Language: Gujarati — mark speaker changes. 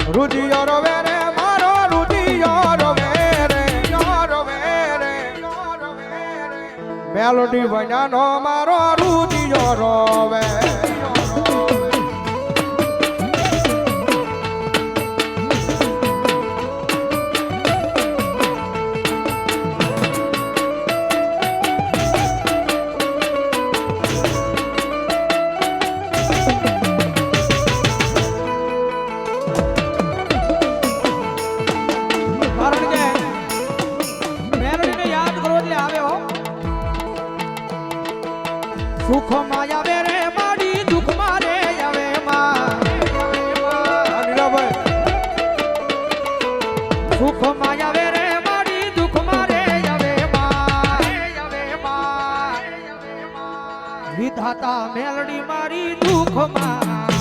Speaker 1: રુધિયો રવે રે મારો રુધિયો રવે રે મેલોડી વજાનો મારો રુધિયો રવે સુખ માં આવે રે મારી દુઃખ મારે આવે સુખ માં આવે રે મારી દુઃખ મારે આવે વિધાતા મેલડી મારી દુઃખ માં